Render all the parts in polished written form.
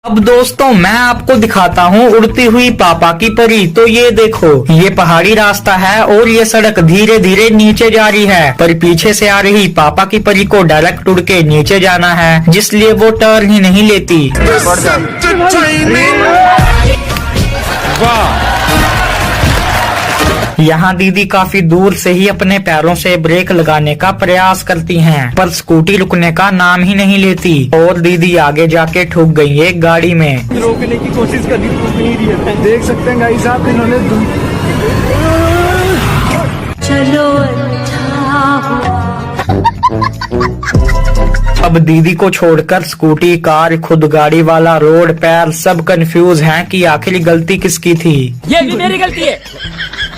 अब दोस्तों मैं आपको दिखाता हूँ उड़ती हुई पापा की परी। तो ये देखो, ये पहाड़ी रास्ता है और ये सड़क धीरे धीरे नीचे जा रही है, पर पीछे से आ रही पापा की परी को डायरेक्ट उड़ के नीचे जाना है, जिसलिए वो टर्न ही नहीं लेती। यहाँ दीदी काफी दूर से ही अपने पैरों से ब्रेक लगाने का प्रयास करती हैं, पर स्कूटी रुकने का नाम ही नहीं लेती और दीदी आगे जाके ठुक गई एक गाड़ी में। रोकने की कोशिश कर रही, रुक नहीं रही है। देख सकते हैं गाइस आप, इन्होंने चलो अच्छा। अब दीदी को छोड़कर स्कूटी, कार, खुद गाड़ी वाला, रोड, पैर सब कंफ्यूज हैं कि आखिर गलती किसकी थी। ये भी मेरी गलती है।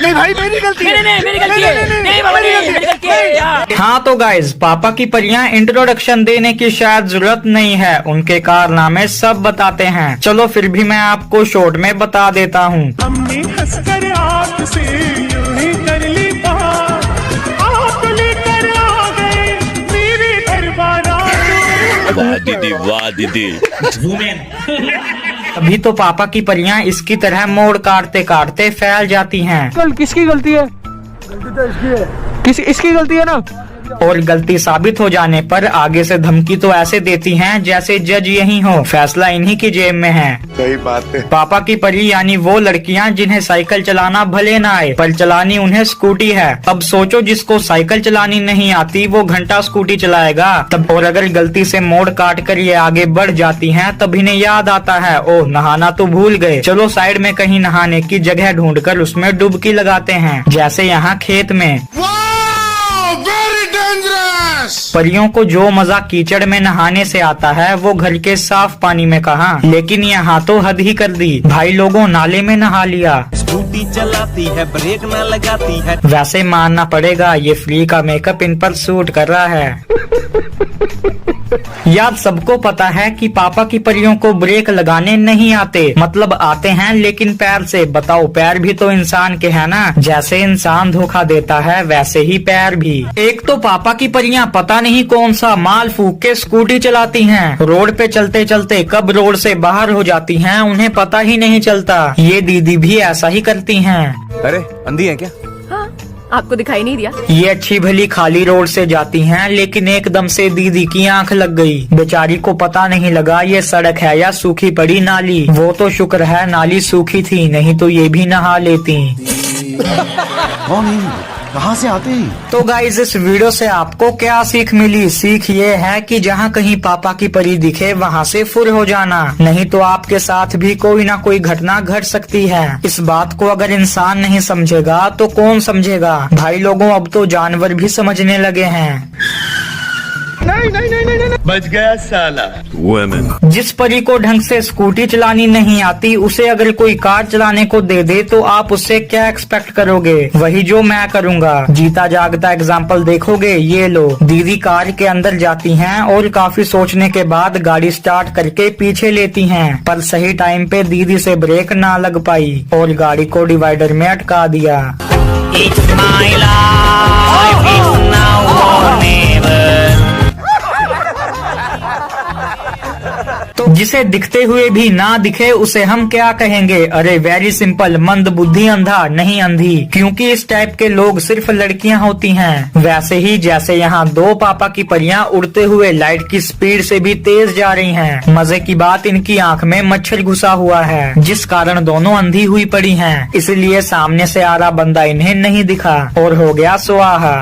नहीं भाई मेरी गलती है। नहीं मेरी गलती है। नहीं बाबा नहीं मेरी गलती है यार। हाँ तो गाइज, पापा की परियां इंट्रोडक्शन देने की शायद जरूरत नहीं है, उनके कारनामे सब बताते हैं। चलो फिर भी मैं आपको शॉर्ट में बता देता हूँ। हमने हंसकर आपसे यूं ही कर ली बात, आप लेकर आ गए मेरे दरबार। वाह दीदी अभी तो पापा की परियां इसकी तरह मोड़ काटते काटते फैल जाती हैं। कल किसकी गलती है? गलती तो इसकी है। इसकी गलती है ना। और गलती साबित हो जाने पर आगे से धमकी तो ऐसे देती हैं जैसे जज यही हो, फैसला इन्हीं की जेब में है। सही बात है। पापा की परी यानी वो लड़कियां जिन्हें साइकिल चलाना भले ना आए, पर चलानी उन्हें स्कूटी है। अब सोचो, जिसको साइकिल चलानी नहीं आती वो घंटा स्कूटी चलाएगा तब। और अगर गलती से मोड़ काट कर ये आगे बढ़ जाती हैं तब इन्हें याद आता है, ओह नहाना तो भूल गए, चलो साइड में कहीं नहाने की जगह ढूंढकर उसमें डुबकी लगाते हैं, जैसे यहाँ खेत में। परियों को जो मजा कीचड़ में नहाने से आता है वो घर के साफ पानी में कहाँ। लेकिन यहाँ तो हद ही कर दी, भाई लोगों नाले में नहा लिया। स्कूटी चलाती है ब्रेक न लगाती है। वैसे मानना पड़ेगा ये फ्री का मेकअप इन पर सूट कर रहा है। यार सबको पता है कि पापा की परियों को ब्रेक लगाने नहीं आते, मतलब आते हैं लेकिन पैर से। बताओ, पैर भी तो इंसान के हैं ना, जैसे इंसान धोखा देता है वैसे ही पैर भी। एक तो पापा की परियां पता नहीं कौन सा माल फूक के स्कूटी चलाती हैं, रोड पे चलते चलते कब रोड से बाहर हो जाती हैं उन्हें पता ही नहीं चलता। ये दीदी भी ऐसा ही करती हैं। अरे अंधी है क्या? आपको दिखाई नहीं दिया? ये अच्छी भली खाली रोड से जाती हैं, लेकिन एकदम से दीदी की आंख लग गई। बेचारी को पता नहीं लगा ये सड़क है या सूखी पड़ी नाली। वो तो शुक्र है नाली सूखी थी, नहीं तो ये भी नहा लेती। कहाँ से आते हैं? तो गाइस इस वीडियो से आपको क्या सीख मिली? सीख ये है कि जहाँ कहीं पापा की परी दिखे वहाँ से फुर हो जाना, नहीं तो आपके साथ भी कोई ना कोई घटना घट सकती है। इस बात को अगर इंसान नहीं समझेगा तो कौन समझेगा? भाई लोगों अब तो जानवर भी समझने लगे हैं। नहीं बच गया साला। जिस परी को ढंग से स्कूटी चलानी नहीं आती उसे अगर कोई कार चलाने को दे दे तो आप उससे क्या एक्सपेक्ट करोगे? वही जो मैं करूँगा। जीता जागता एग्जाम्पल देखोगे? ये लो, दीदी कार के अंदर जाती हैं और काफी सोचने के बाद गाड़ी स्टार्ट करके पीछे लेती हैं, पर सही टाइम पे दीदी से ब्रेक ना लग पाई और गाड़ी को डिवाइडर में अटका दिया। तो जिसे दिखते हुए भी ना दिखे उसे हम क्या कहेंगे? अरे वेरी सिंपल, मंद बुद्धि, अंधा नहीं अंधी, क्योंकि इस टाइप के लोग सिर्फ लड़कियां होती हैं। वैसे ही जैसे यहाँ दो पापा की परियां उड़ते हुए लाइट की स्पीड से भी तेज जा रही हैं। मजे की बात, इनकी आंख में मच्छर घुसा हुआ है जिस कारण दोनों अंधी हुई पड़ी हैं, इसलिए सामने से आ रहा बंदा इन्हें नहीं दिखा और हो गया स्वाहा।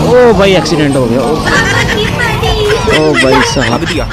ओ भाई एक्सीडेंट हो गया। ओ भाई साहब देखो।